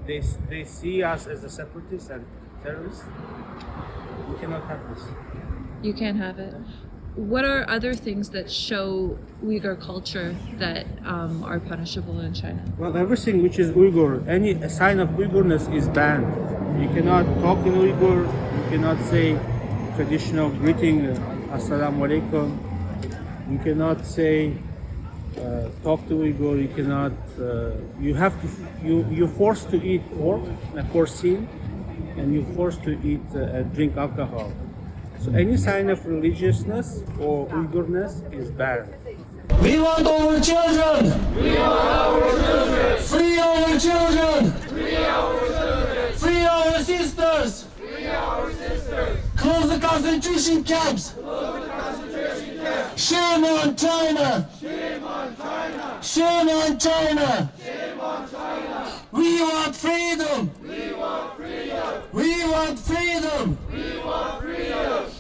they see us as a separatists and terrorists. We cannot have this. You can't have it. What are other things that show Uyghur culture that are punishable in China? Well, everything which is Uyghur, any sign of Uyghurness is banned. You cannot talk in Uyghur. You cannot say traditional greeting, Assalamu alaikum. You cannot say talk to Uyghur. You cannot. You have to. You're forced to eat pork, porcine, and you're forced to eat drink alcohol. So any sign of religiousness or Uyghurness is banned. We want our children! We want our children! Free our children! Free our children! Free our sisters! Free our sisters! Close the concentration camps! Close the concentration camps! Shame on China! Shame on China! Shame on China! Shame on China! We want freedom! We want freedom! We want freedom! We want freedom!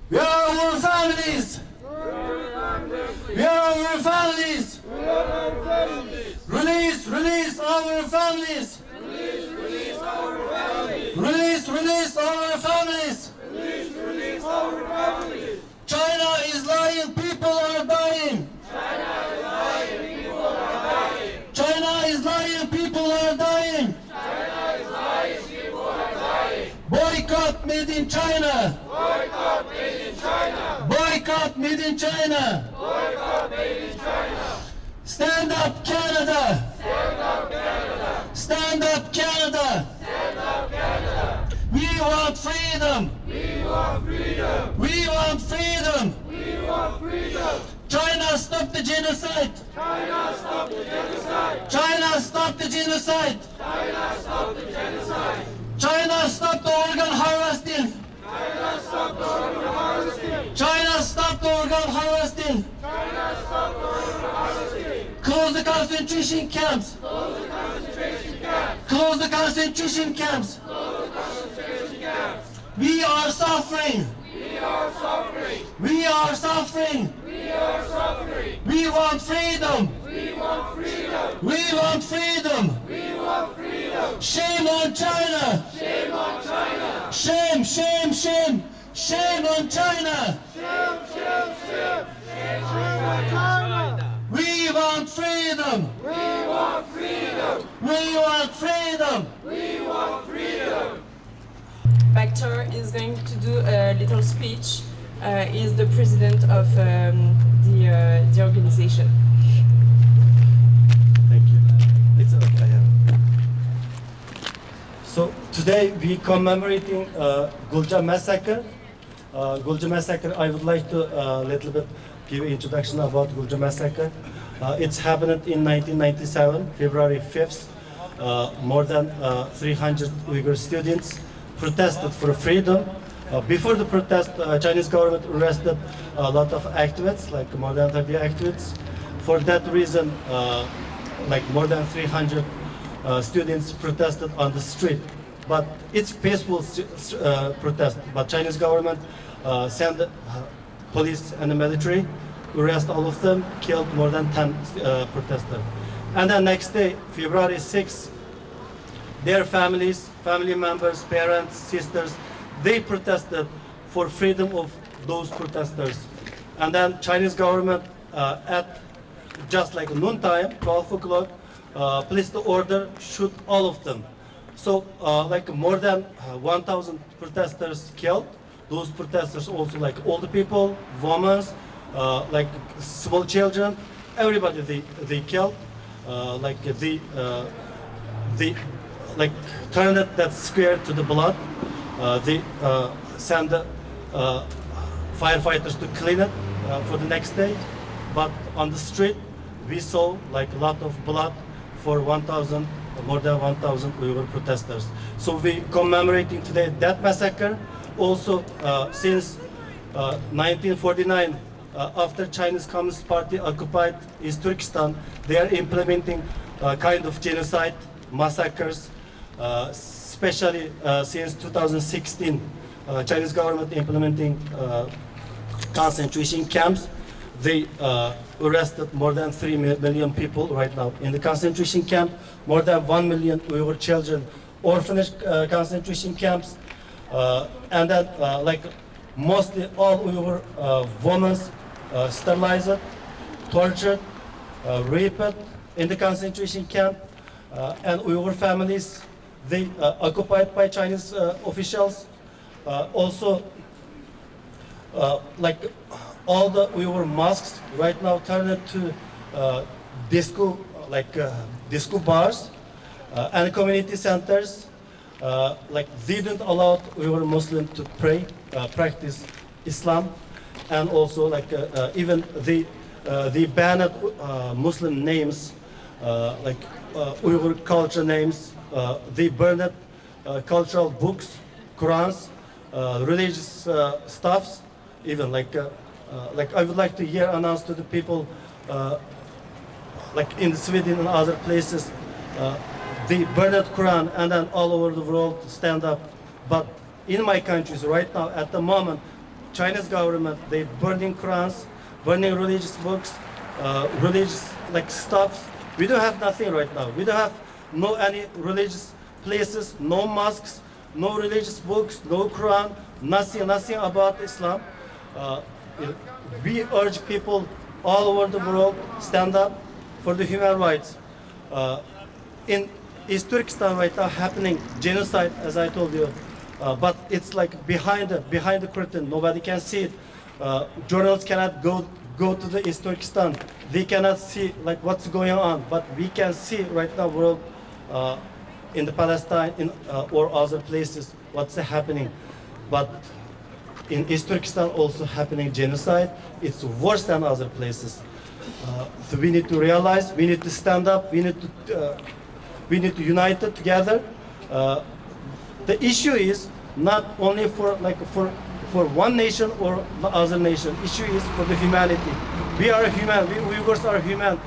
We are our families! We are our families! We are our families! Release, release our families! Release, release our families! Release our families! Release, release our families! China is lying, people are dying! China is lying, people are dying! China is lying, people are dying! China is lying, people are dying! Boycott made in China! Boycott made in China! Boycott made in China! Boycott made in China! Stand up Canada! Stand up Canada! Stand up Canada! Stand up Canada! We want freedom! We want freedom! We want freedom! We want freedom! China stop the genocide! China stop the genocide! China stop the genocide! China stop the genocide! China stop the organ harvesting! China stop the organ harvesting! China stop the organ harvesting! China stop the organ harvesting! Close the concentration camps! Close the concentration camps! Close the concentration camps! Close the concentration camps! We are suffering! We are suffering! We are suffering! We are suffering! We want freedom! We want freedom! We want freedom! We want freedom! Shame on China! Shame on China! Shame, shame, shame! Shame on China! Shame, shame, shame! Shame on China! We want freedom! We want freedom! We want freedom! We want freedom! Bactor is going to do a little speech. He is the president of the organization. Thank you. It's okay. So today we commemorating Ghulja massacre. Ghulja massacre. I would like to little bit give introduction about Ghulja massacre. It's happened in 1997, February 5th. More than 300 Uyghur students protested for freedom. Before the protest, Chinese government arrested a lot of activists, like more than 30 activists. For that reason, like more than 300 students protested on the street. But it's peaceful protest. But Chinese government sent police and the military, arrest all of them, killed more than 10 protesters. And then next day, February 6th, their families, family members, parents, sisters, they protested for freedom of those protesters. And then Chinese government at just like noontime, 12 o'clock, placed the order, shoot all of them. So like more than 1,000 protesters killed. Those protesters also like older people, women, like small children, everybody they killed. Like they like turned that square to the blood. They send firefighters to clean it for the next day. But on the street, we saw like a lot of blood for 1,000, more than 1,000 Uyghur protesters. So we commemorating today that massacre. Also, since 1949, after Chinese Communist Party occupied East Turkestan, they are implementing kind of genocide, massacres, especially since 2016, Chinese government implementing concentration camps. they arrested more than 3 million people right now. In the concentration camp, more than 1 million Uyghur children, orphanage concentration camps, and then like mostly all Uyghur women sterilized, tortured, raped in the concentration camp, and Uyghur families, they occupied by Chinese officials. Also, like all the Uyghur mosques right now turned to disco, disco bars and community centers. Like they didn't allow Uyghur Muslims to pray, practice Islam, and also like even they banned Muslim names, like Uyghur culture names. They burned cultural books, Qurans, religious stuffs. Even like I would like to here announce to the people, like in Sweden and other places, they burned Quran and then all over the world stand up. But in my countries right now, at the moment, Chinese government, they burning Qurans, burning religious books, religious like stuff. We don't have nothing right now. We don't have no any religious places, no mosques, no religious books, no Quran, nothing about Islam. We urge people all over the world stand up for the human rights. In East Turkestan right now happening genocide, as I told you, but it's like behind the curtain. Nobody can see it. Journalists cannot go to the East Turkestan. They cannot see like what's going on. But we can see right now world in the Palestine or other places what's happening. But in East Turkestan also happening genocide. It's worse than other places. So we need to realize, we need to stand up, we need to unite it together. The issue is not only for one nation or the other nation. Issue is for the humanity. We are human. We Uyghurs are human.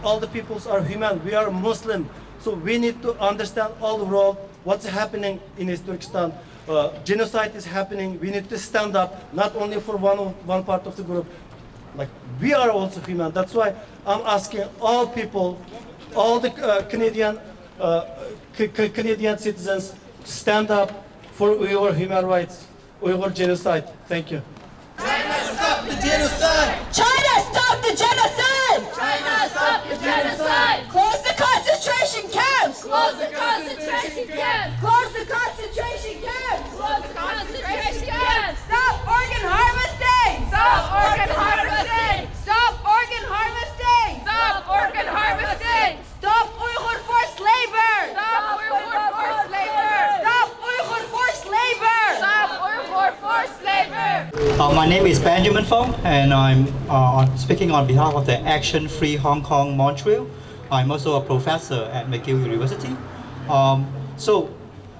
All the peoples are human. We are Muslim. So we need to understand all the world what's happening in East Turkestan. Genocide is happening. We need to stand up, not only for one part of the group. Like we are also human. That's why I'm asking all people, all the Canadian citizens, to stand up for Uyghur human rights, Uyghur genocide. Thank you. China, stop the genocide! China, stop the genocide! China, stop the genocide! Close the concentration camps! Close the concentration camps! Close the concentration camps! Close the concentration camps! Stop organ harvesting! Stop organ harvesting! Stop organ harvesting! Stop organ harvesting! Stop Uyghur forced labor! Stop Uyghur forced labor! Stop Uyghur forced labor! Stop Uyghur forced labor! My name is Benjamin Fong, and I'm speaking on behalf of the Action Free Hong Kong, Montreal. I'm also a professor at McGill University. So,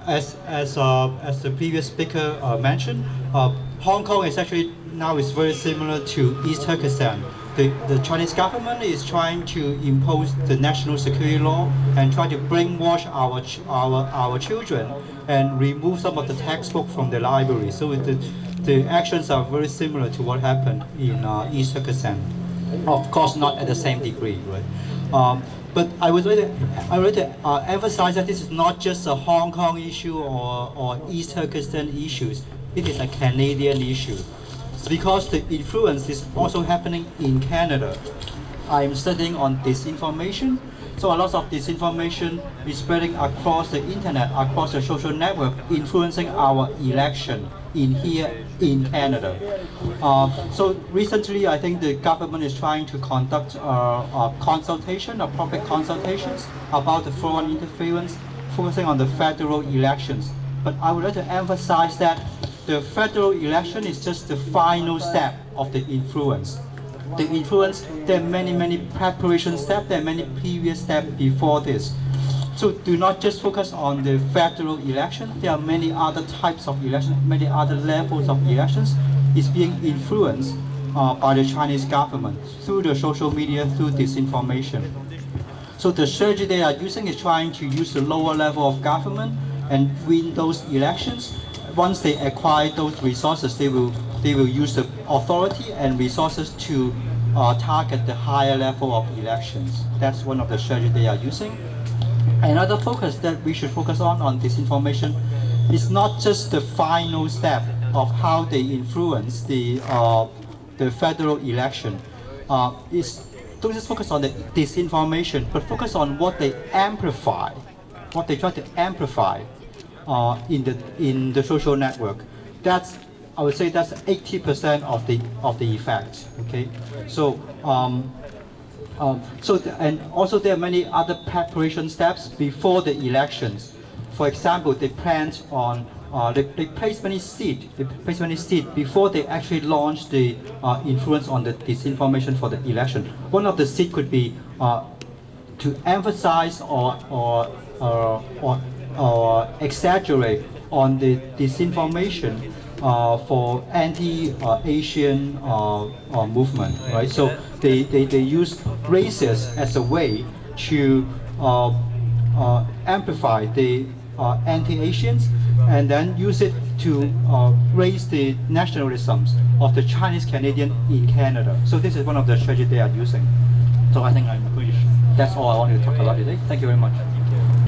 as the previous speaker mentioned, Hong Kong is actually now is very similar to East Turkestan. The Chinese government is trying to impose the national security law and try to brainwash our children and remove some of the textbook from the library. So the actions are very similar to what happened in East Turkestan. Of course, not at the same degree, right? But I would like to emphasize that this is not just a Hong Kong issue or East Turkestan issues. It is a Canadian issue. It's because the influence is also happening in Canada. I'm studying on disinformation. So a lot of disinformation is spreading across the internet, across the social network, influencing our election here in Canada. So recently, I think the government is trying to conduct a consultation, a public consultations about the foreign interference, focusing on the federal elections. But I would like to emphasize that the federal election is just the final step of the influence. The influence, there are many preparation steps, there are many previous steps before this. So do not just focus on the federal election. There are many other types of elections, many other levels of elections is being influenced by the Chinese government through the social media, through disinformation. So the strategy they are using is trying to use the lower level of government and win those elections. Once they acquire those resources, they will use the authority and resources to target the higher level of elections. That's one of the strategies they are using. Another focus that we should focus on disinformation is not just the final step of how they influence the federal election. Don't just focus on the disinformation, but focus on what they amplify, what they try to amplify in the social network. I would say that's 80% of the effect. Okay, and also there are many other preparation steps before the elections. For example, they planned on they place many seeds before they actually launch the influence on the disinformation for the election. One of the seeds could be to emphasize or exaggerate on the disinformation for anti-Asian movement, right? So they use races as a way to amplify the anti-Asians, and then use it to raise the nationalisms of the Chinese Canadian in Canada. So this is one of the strategies they are using. So I think that's all I wanted to talk about today. Thank you very much.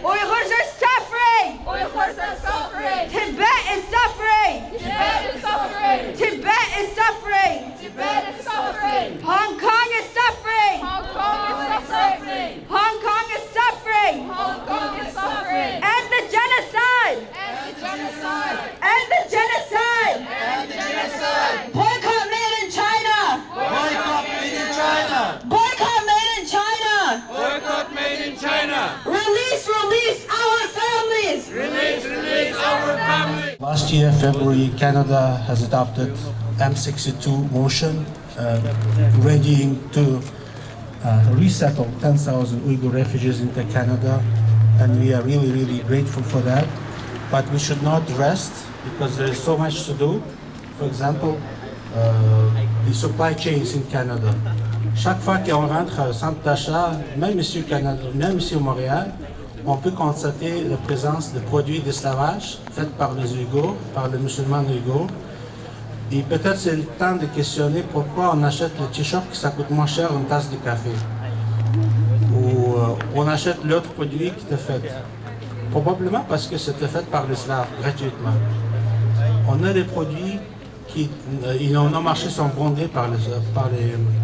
Uyghurs are suffering! Uyghurs are suffering. Tibet is suffering! Tibet is suffering. Tibet is suffering! Tibet is suffering. Hong Kong is suffering! Hong Kong is suffering. Hong Kong is suffering! Hong Kong is suffering. End the genocide! And the genocide. End the genocide! And the genocide. Boycott made in China! Boycott made in China! Boycott made in China! Boycott made in China! Release our families! Release our family! Last year, February, Canada has adopted M62 motion, readying to resettle 10,000 Uyghur refugees into Canada, and we are really, really grateful for that. But we should not rest because there is so much to do. For example, the supply chains in Canada. Chaque fois qu'on rentre au centre d'achat, même ici au Canada, même ici au Montréal, on peut constater la présence de produits d'esclavage faits par les Uyghurs, par les musulmans Uyghurs. Et peut-être c'est le temps de questionner pourquoi on achète le t-shirt qui ça coûte moins cher une tasse de café. Ou on achète l'autre produit qui est fait. Probablement parce que c'était fait par les Slaves, gratuitement. On a des produits qui, nos marchés sont bondés par les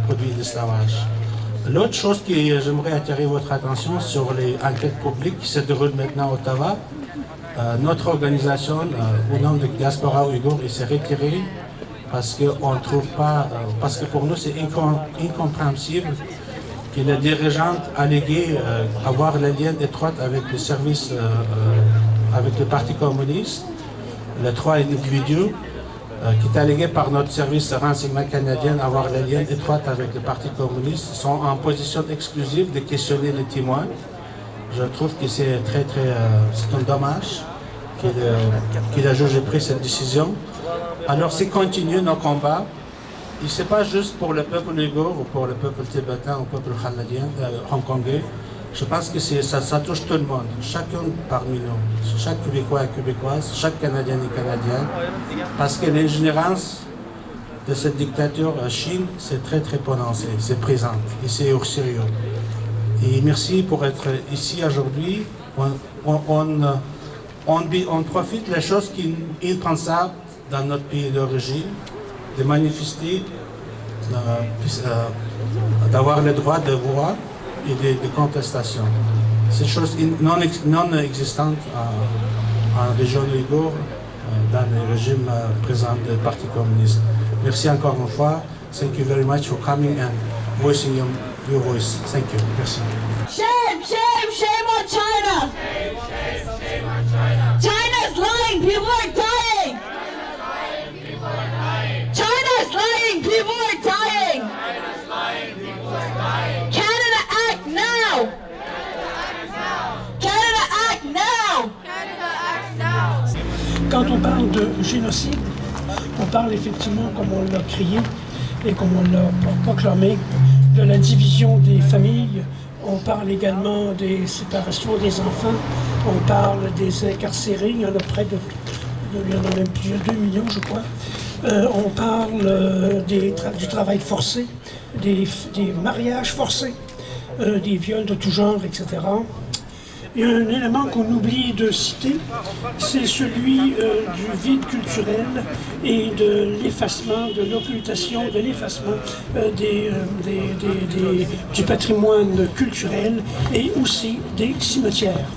produits d'esclavage. L'autre chose que j'aimerais attirer votre attention sur les enquêtes publiques qui se déroulent maintenant à Ottawa, notre organisation, au nom de Diaspora Uyghur, s'est retirée parce qu'on ne trouve pas, parce que pour nous c'est incompréhensible que les dirigeants allégués avoir les liens étroits avec le service, avec le Parti communiste, les trois individus qui est allégué par notre service de renseignement canadien avoir les liens étroits avec le Parti communiste, sont en position exclusive de questionner les témoins. Je trouve que c'est c'est un dommage que la juge ait pris cette décision. Alors c'est continuer nos combats. Et c'est pas juste pour le peuple uyghur ou pour le peuple tibétain ou le peuple canadien, hongkongais. Je pense que ça touche tout le monde, chacun parmi nous, chaque Québécois et Québécoise, chaque Canadien et Canadienne, parce que l'ingérence de cette dictature en Chine, c'est très prononcé, c'est présent, et c'est au sérieux. Et merci pour être ici aujourd'hui. On profite des choses qui sont impensables dans notre pays d'origine, de manifester, d'avoir le droit de voix et de contestation. C'est une chose non existante en région Uyghur, dans le régime présent du Parti communiste. Merci encore une fois. Thank you very much for coming and voicing your voice. Thank you. Merci. Shame, shame, shame on China! Shame on China! China's lying, people are dying! China's lying, people are dying! Canada act now! Canada act now! Canada act now. Quand on parle de génocide, on parle effectivement, comme on l'a crié et comme on l'a proclamé, de la division des familles. On parle également des séparations des enfants. On parle des incarcérés. Il y en a près de... Il y en a même plusieurs, 2 millions, je crois. On parle du travail forcé. des mariages forcés, des viols de tout genre, etc. Et un élément qu'on oublie de citer, c'est celui du vide culturel et de l'effacement, de l'occultation, de l'effacement du patrimoine culturel et aussi des cimetières.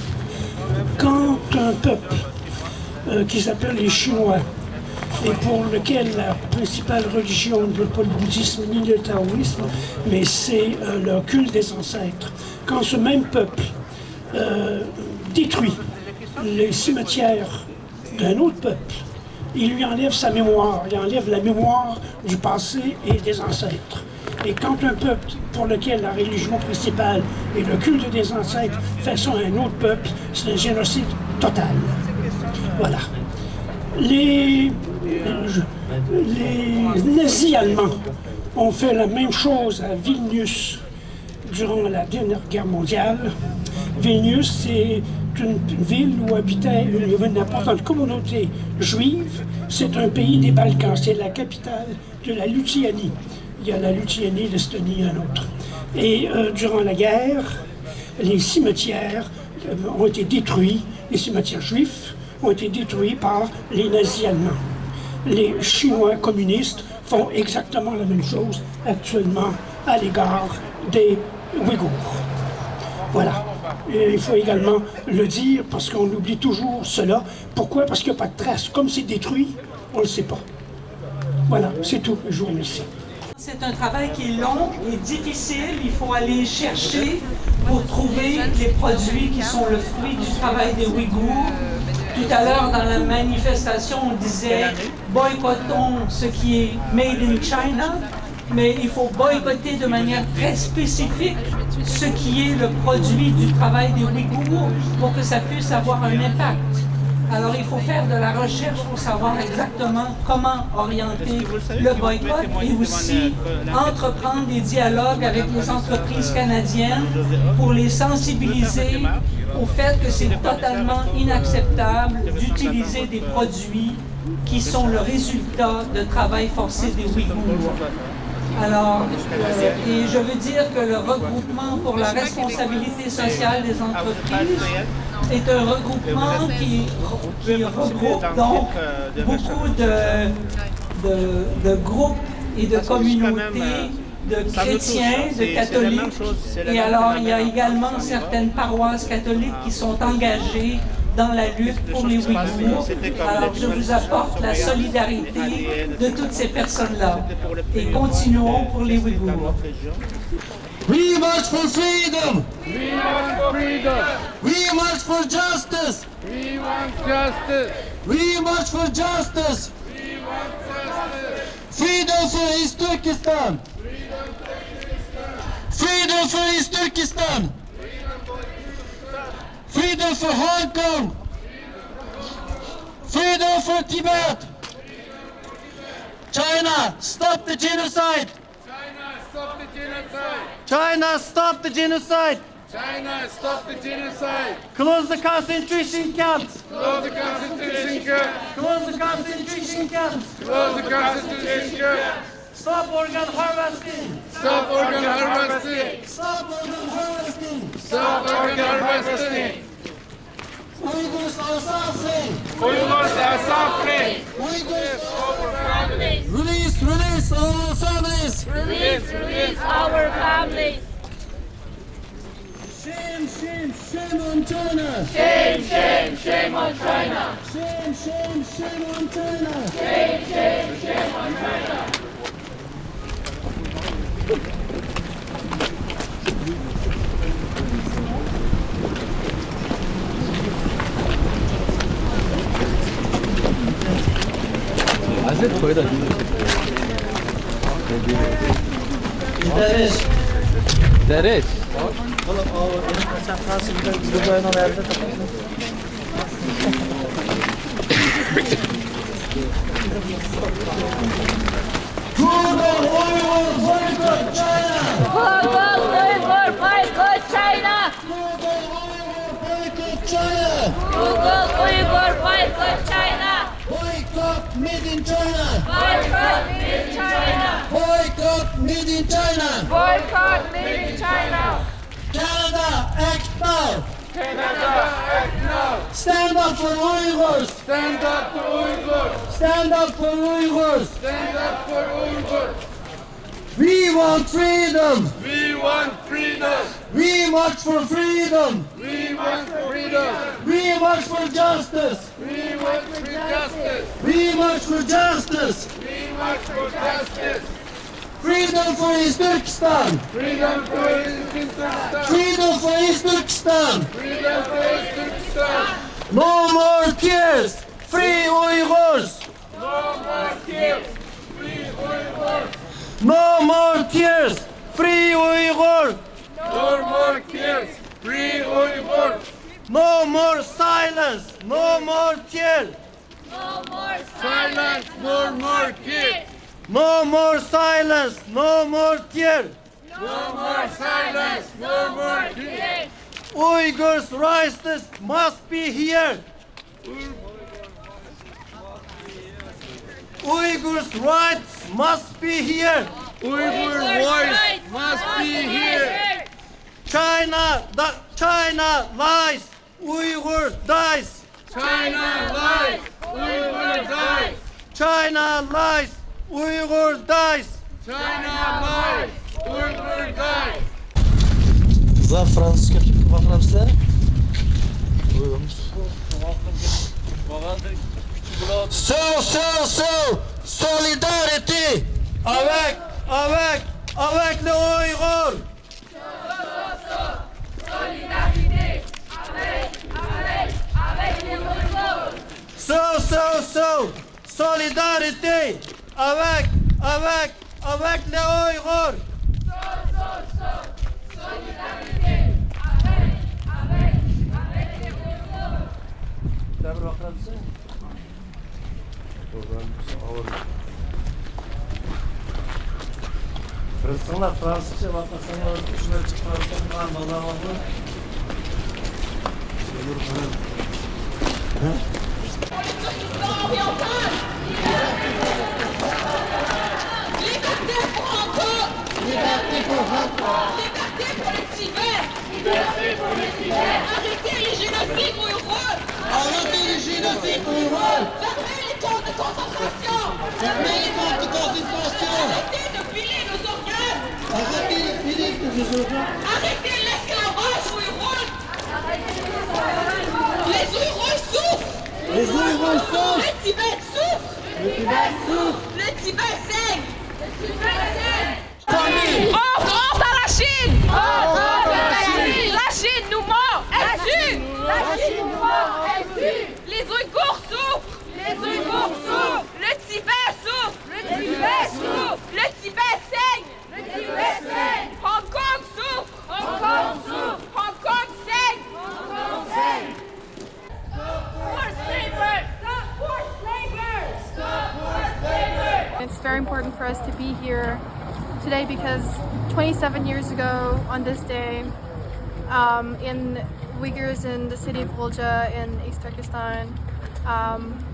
Quand un peuple qui s'appelle les Chinois et pour lequel la principale religion n'est pas le bouddhisme ni le taoïsme, mais c'est le culte des ancêtres, quand ce même peuple détruit les cimetières d'un autre peuple, il lui enlève sa mémoire, il enlève la mémoire du passé et des ancêtres. Et quand un peuple pour lequel la religion principale est le culte des ancêtres fait ça à un autre peuple, c'est un génocide total. Voilà. Les nazis allemands ont fait la même chose à Vilnius durant la dernière guerre mondiale. Vilnius, c'est une ville où habitait une importante communauté juive. C'est un pays des Balkans, c'est la capitale de la Lituanie. Il y a la Lituanie, l'Estonie, un autre. Et durant la guerre, les cimetières ont été détruits, les cimetières juifs ont été détruits par les nazis allemands. Les Chinois communistes font exactement la même chose actuellement à l'égard des Ouïghours. Voilà. Et il faut également le dire parce qu'on oublie toujours cela. Pourquoi? Parce qu'il n'y a pas de trace. Comme c'est détruit, on ne le sait pas. Voilà, c'est tout. Je vous remercie. C'est un travail qui est long et difficile. Il faut aller chercher pour trouver les produits qui sont le fruit du travail des Ouïghours. Tout à l'heure, dans la manifestation, on disait « boycottons ce qui est made in China », mais il faut boycotter de manière très spécifique ce qui est le produit du travail des Ouïghours pour que ça puisse avoir un impact. Alors il faut faire de la recherche pour savoir exactement comment orienter le boycott et aussi entreprendre des dialogues avec les entreprises canadiennes pour les sensibiliser au fait que c'est totalement inacceptable d'utiliser des produits qui sont le résultat de travail forcé des Ouïghours. Alors, et je veux dire que le regroupement pour la responsabilité sociale des entreprises est un regroupement qui regroupe donc beaucoup de groupes et de communautés, de chrétiens, de catholiques. Et alors, il y a également certaines paroisses catholiques qui sont engagées dans la lutte pour les Ouïghours. Alors, je vous apporte la solidarité de toutes ces personnes-là. Et continuons pour les Ouïghours. We march for freedom! We want freedom! We march for justice! We want justice! We march for justice! We want justice! Freedom for East Turkestan! Freedom for East Turkestan! Freedom for Hong Kong! Freedom for Tibet! China, stop the genocide! China, stop the genocide! China, stop the genocide! China, stop the genocide! Close the concentration camps! Close the concentration camp! Close the concentration camps! Close the concentration camp! Stop organ harvesting! Stop organ harvesting! Stop organ harvesting! Stop organ harvesting! Uyghurs are suffering! Uyghurs are suffering! Release, release our families! Release our families! Shame, shame, shame on China! Shame, shame, shame on China! Shame, shame, shame on China! Shame, shame, shame on China! Google Uyghur boycott China! Google Uyghur boycott China! Google Uyghur boycott China! Google Uyghur boycott China! Boycott made in China. Boycott made in China. Boycott made in China. Boycott made in China. Canada, act now. Canada, act now. Stand up for Uyghurs. Stand up for Uyghurs. Stand up for Uyghurs. Stand up for Uyghurs. We want freedom. We want freedom. We march for freedom. We want freedom. We march for justice. We want for justice. We march for justice. We march for justice. Freedom for East Turkestan. Freedom for Turkestan. Freedom for East Turkestan. Freedom for Turkestan. No more tears. Free Uyghurs. No more tears. Free Uyghurs. No more tears. Free Uyghurs. No more tears. Free Uyghurs. No more silence. No more tears. No more Silence. No more tears. No more silence. No more tears. No more silence. No more tears. Uyghurs' rights must be here. Uyghurs' rights must be here. Uyghur voice must be here. China lies. Uyghur dies. China lies. Uyghur dies. China lies. Uyghur dies. China lies. Uyghur dies. Kızlar Fransızca var Fransızlar? So, solidarity avec les Uyghurs. Solidarité avec les Uyghurs. So, solidarité avec les Uyghurs. Solidarité avec les Uyghurs. Tabii bakar mısın? Fransızlar Fransızca bakmasan ya şuna çıkarsan var vallahi vallahi. Olur falan. Liberté pour Hong Kong. Liberté pour Hong Kong. Liberté pour les Tibet. Liberté pour les Tibets. Arrêtez les génocides ouïghours. Arrêtez les génocides ouïghours. Fermez les camps de concentration. Fermez les camps de concentration. Arrêtez de piler nos organes. Arrêtez de piler nos organes. Arrêtez l'esclavage ouïghour. Les Uyghurs souffrent. Les Uyghurs souffrent. Le Tibet souffre. Le Tibet souffre. Le Tibet saigne. Famille. Honte à la Chine. Honte à la Chine. La Chine nous ment. Elle tue. La Chine nous ment, elle tue. Les Uyghurs souffrent. Les Uyghurs souffrent. Le Tibet souffre. Le Tibet souffre. Le Tibet saigne. Le Tibet saigne. Hong Kong souffre. Hong Kong souffre. Hong Kong saigne. Hong Kong saigne. Forced labor. Stop forced labor. Stop forced labor. It's very important for us to be here today because 27 years ago on this day, in Uyghurs in the city of Ghulja in East Turkestan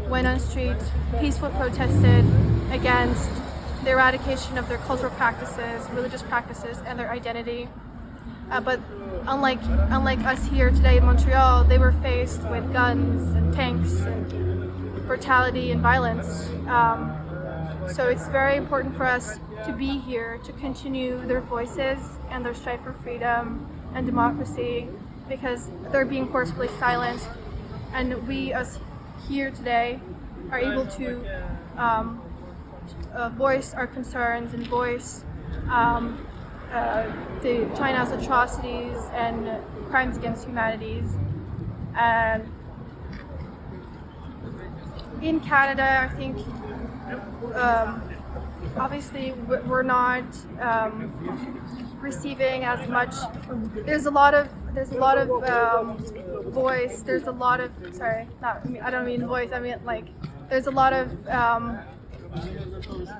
went on street, peaceful protested against the eradication of their cultural practices, religious practices, and their identity. But unlike us here today in Montreal, they were faced with guns and tanks and brutality and violence. So it's very important for us to be here to continue their voices and their strive for freedom and democracy because they're being forcibly silenced. And we, us here today, are able to voice our concerns and voice the China's atrocities and crimes against humanity. And in Canada, I think obviously we're not receiving as much. There's a lot of voice. There's a lot of I don't mean voice. I mean like there's a lot of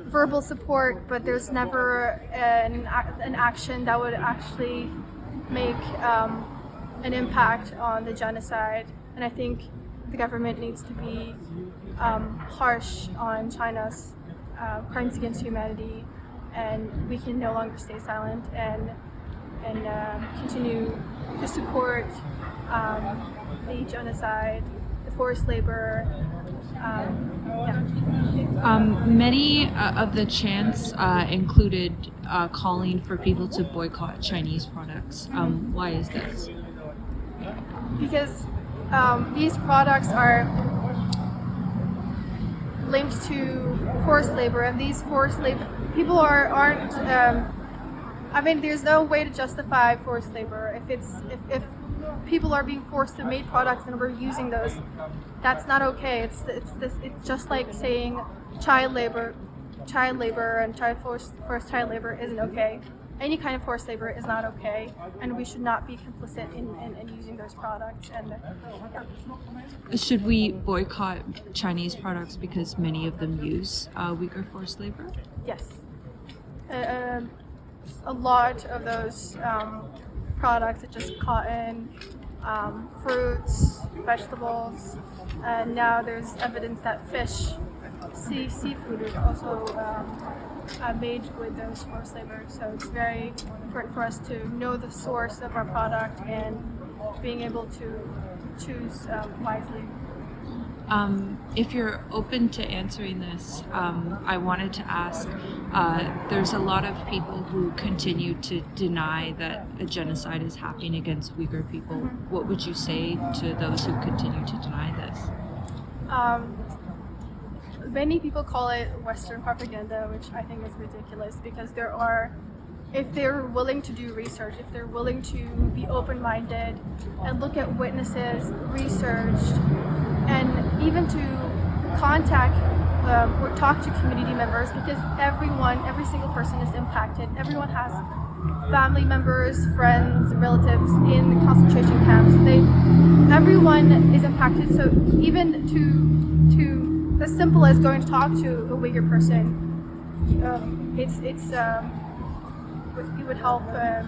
verbal support, but there's never an action that would actually make an impact on the genocide. And I think the government needs to be harsh on China's crimes against humanity, and we can no longer stay silent and continue to support the genocide, the forced labor. Many of the chants included calling for people to boycott Chinese products. Why is this? Because these products are linked to forced labor, and these forced labor people aren't. I mean, there's no way to justify forced labor if people are being forced to make products and we're using those. That's not okay. It's just like saying child labor and forced child labor isn't okay. Any kind of forced labor is not okay, and we should not be complicit in using those products. And Should we boycott Chinese products because many of them use Uyghur forced labor? yes, a lot of those products, such as cotton, fruits, vegetables, and now there's evidence that fish, seafood is also made with those forced labor. So it's very important for us to know the source of our product and being able to choose wisely. If you're open to answering this, I wanted to ask, there's a lot of people who continue to deny that a genocide is happening against Uyghur people. Mm-hmm. What would you say to those who continue to deny this? Many people call it Western propaganda, which I think is ridiculous, because if they're willing to do research, if they're willing to be open-minded and look at witnesses, research, and even to contact or talk to community members, because every single person is impacted. Everyone has family members, friends, relatives in the concentration camps. Everyone is impacted. So even to as simple as going to talk to a Uyghur person, it would help. I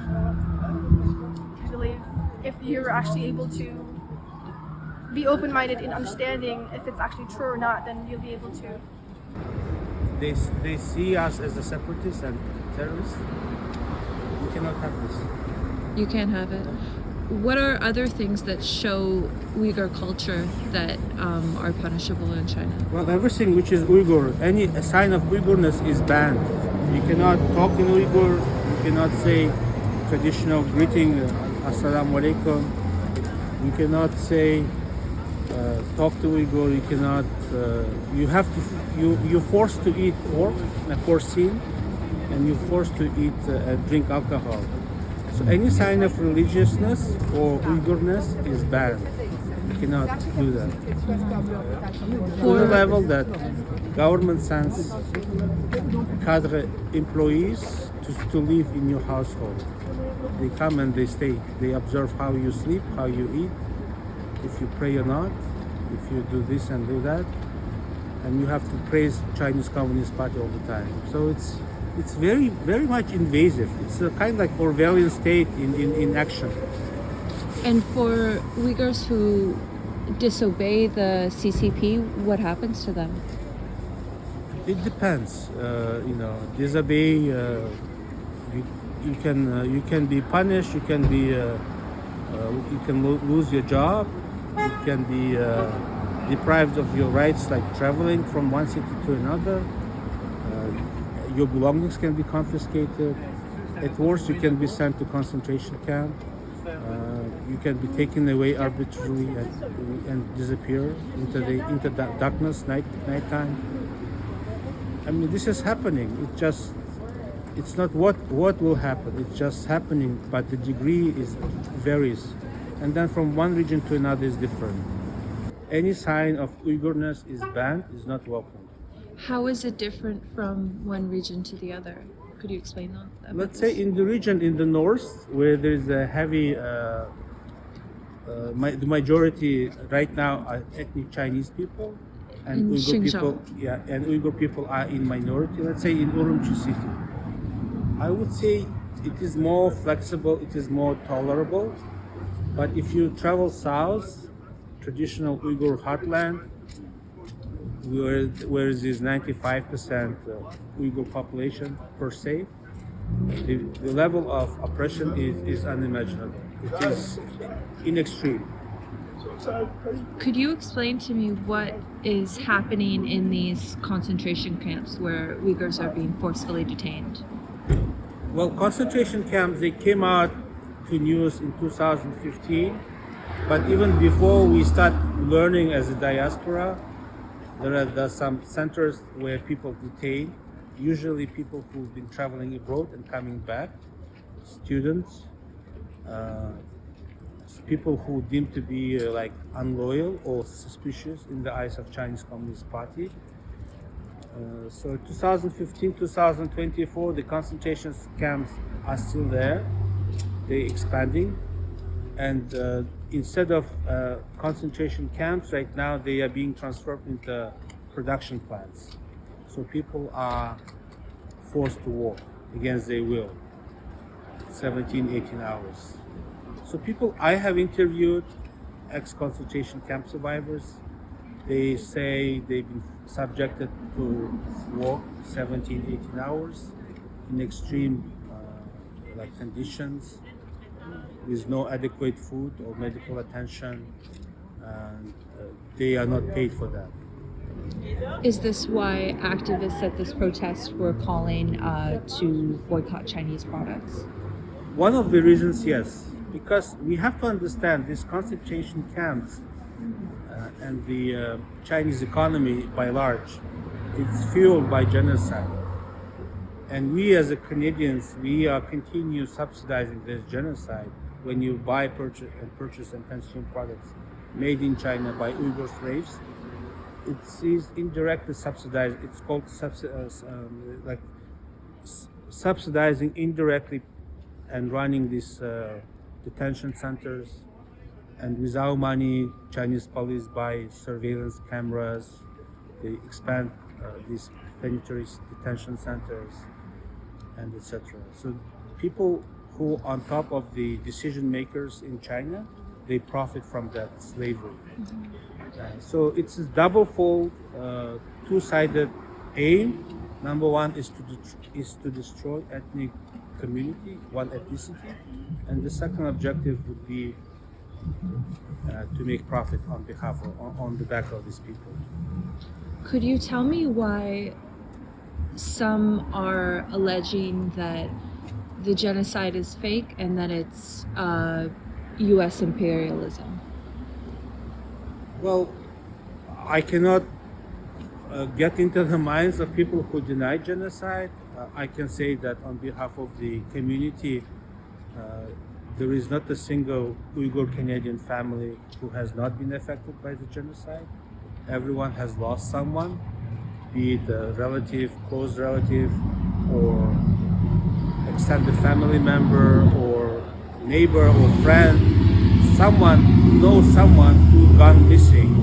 believe if you're actually able to be open-minded in understanding if it's actually true or not, then you'll be able to. They see us as a separatists and terrorists. We cannot have this. You can't have it. What are other things that show Uyghur culture that are punishable in China? Well, everything which is Uyghur, any sign of Uyghurness is banned. You cannot talk in Uyghur. You cannot say traditional greeting, Assalamu alaikum. You cannot say talk to Uyghur. You cannot. You're forced to eat pork, porcine, and you're forced to eat drink alcohol. So any sign of religiousness or Uyghurness is banned. You cannot do that. To the level that government sends cadre employees to live in your household. They come and they stay. They observe how you sleep, how you eat, if you pray or not, if you do this and do that. And you have to praise Chinese Communist Party all the time. So it's very, very much invasive. It's a kind of like Orwellian state in action. And for Uyghurs who disobey the CCP, what happens to them? It depends. Disobey. You can be punished. You can lose your job. You can be deprived of your rights, like traveling from one city to another. Your belongings can be confiscated. At worst, you can be sent to concentration camp. You can be taken away arbitrarily and disappear into the darkness, nighttime. I mean, this is happening. It's not what will happen. It's just happening, but the degree varies, and then from one region to another is different. Any sign of Uyghurness is banned, is not welcome. How is it different from one region to the other? Could you explain that? Let's say in the region in the north, where there is a heavy, the majority right now are ethnic Chinese people, and in Uyghur Xinjiang. people, and Uyghur people are in minority. Let's say in Urumqi city, I would say it is more flexible, it is more tolerable. But if you travel south, traditional Uyghur heartland, where is this 95% Uyghur population per se. The level of oppression is unimaginable. It is in extreme. Could you explain to me what is happening in these concentration camps where Uyghurs are being forcefully detained? Well, concentration camps, they came out to news in 2015, but even before we start learning as a diaspora, there are some centers where people detain, usually people who've been traveling abroad and coming back, students, people who deemed to be like unloyal or suspicious in the eyes of Chinese Communist Party. So 2015, 2024, the concentration camps are still there. They're expanding, and instead of concentration camps, right now they are being transformed into production plants. So people are forced to work against their will, 17, 18 hours. So people I have interviewed, ex-concentration camp survivors, they say they've been subjected to work 17, 18 hours in extreme conditions, with no adequate food or medical attention, and they are not paid for that. Is this why activists at this protest were calling to boycott Chinese products? One of the reasons, yes, because we have to understand these concentration camps and the Chinese economy by large, it's fueled by genocide. And we as a Canadians, we continue subsidizing this genocide when you buy, purchase and consume products made in China by Uyghur slaves. It is indirectly subsidized. It's called subsidizing indirectly and running these detention centers. And with our money, Chinese police buy surveillance cameras. They expand these planetary detention centers, and etc. So people who on top of the decision makers in China, they profit from that slavery. So it's a double-fold, two-sided aim. Number one is to destroy ethnic community, one ethnicity, and the second objective would be to make profit on the back of these people. Could you tell me why some are alleging that the genocide is fake and that it's U.S. imperialism? Well, I cannot get into the minds of people who deny genocide. I can say that on behalf of the community, there is not a single Uyghur Canadian family who has not been affected by the genocide. Everyone has lost someone, be it a relative, close relative, or extended family member, or neighbor or friend. Someone knows someone who's gone missing.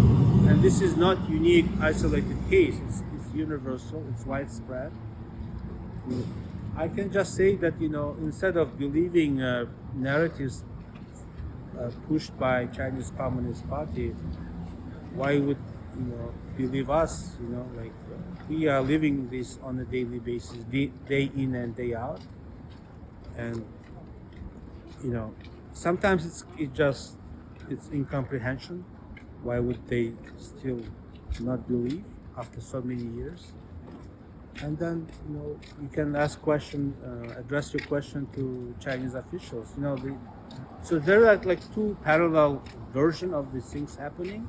And this is not unique, isolated case. It's universal, it's widespread. I can just say that, instead of believing narratives pushed by Chinese Communist Party, why would believe us? We are living this on a daily basis, day in and day out, and sometimes it's incomprehension. Why would they still not believe after so many years? And then you can address your question to Chinese officials. So there are like two parallel versions of these things happening.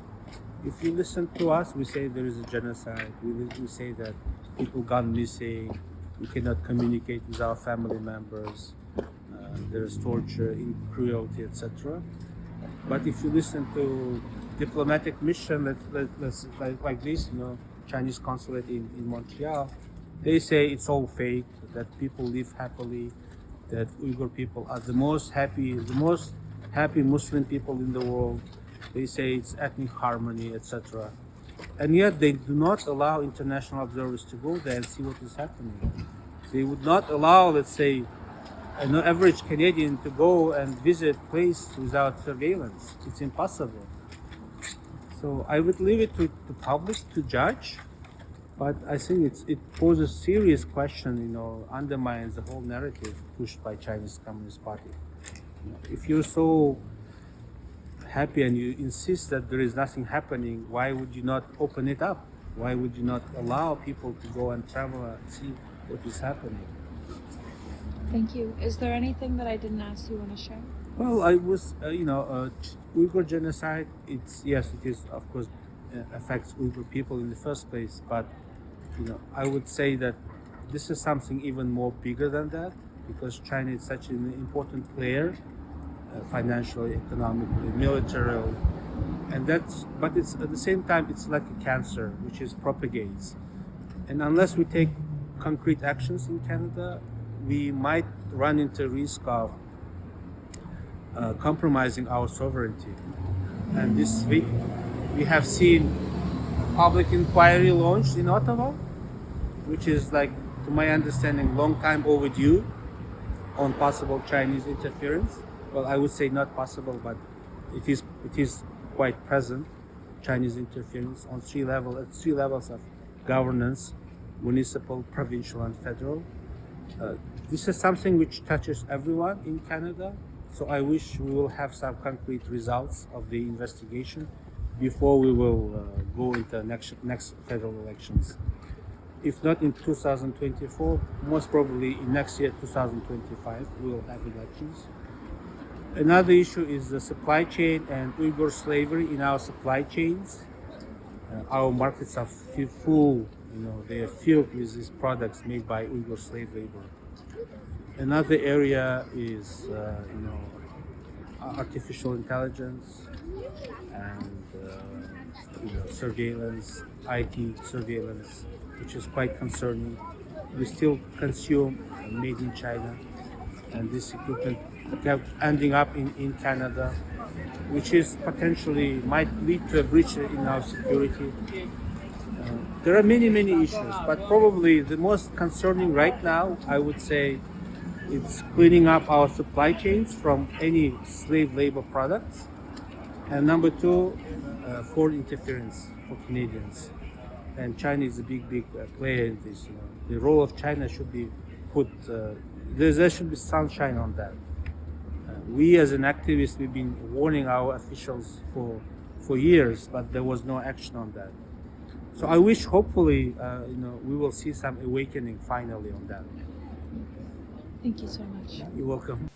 If you listen to us, we say there is a genocide. We say that people gone missing. We cannot communicate with our family members. There is torture, cruelty, etc. But if you listen to diplomatic mission, like this, Chinese consulate in Montreal, they say it's all fake, that people live happily, that Uyghur people are the most happy Muslim people in the world. They say it's ethnic harmony, etc. And yet they do not allow international observers to go there and see what is happening. They would not allow, let's say, an average Canadian to go and visit place without surveillance. It's impossible. So I would leave it to the public to judge, but I think it poses serious question, undermines the whole narrative pushed by Chinese Communist Party. If you're so happy and you insist that there is nothing happening, why would you not open it up? Why would you not allow people to go and travel and see what is happening? Thank you. Is there anything that I didn't ask you want to share? Well, I was, Uyghur genocide, it is, of course, affects Uyghur people in the first place, but, I would say that this is something even more bigger than that, because China is such an important player, financially, economically, militarily, but it's at the same time, it's like a cancer, which is propagates. And unless we take concrete actions in Canada, we might run into risk of compromising our sovereignty. And this week, we have seen a public inquiry launched in Ottawa, which is, like, to my understanding, long time overdue on possible Chinese interference. Well, I would say not possible, but it is quite present, Chinese interference on at three levels of governance: municipal, provincial, and federal. This is something which touches everyone in Canada, so I wish we will have some concrete results of the investigation before we will go into next federal elections. If not in 2024, most probably in next year, 2025, we will have elections. Another issue is the supply chain and Uyghur slavery in our supply chains. Our markets are full, they are filled with these products made by Uyghur slave labor. Another area is, artificial intelligence and surveillance, IT surveillance, which is quite concerning. We still consume made in China, and this equipment kept ending up in Canada, which is potentially might lead to a breach in our security. There are many issues, but probably the most concerning right now, I would say, it's cleaning up our supply chains from any slave labor products. And number two, foreign interference for Canadians. And China is a big player in this. The role of China should be put, there should be sunshine on that. We as an activist, we've been warning our officials for years, but there was no action on that. So I wish, hopefully, we will see some awakening finally on that. Thank you so much. You're welcome.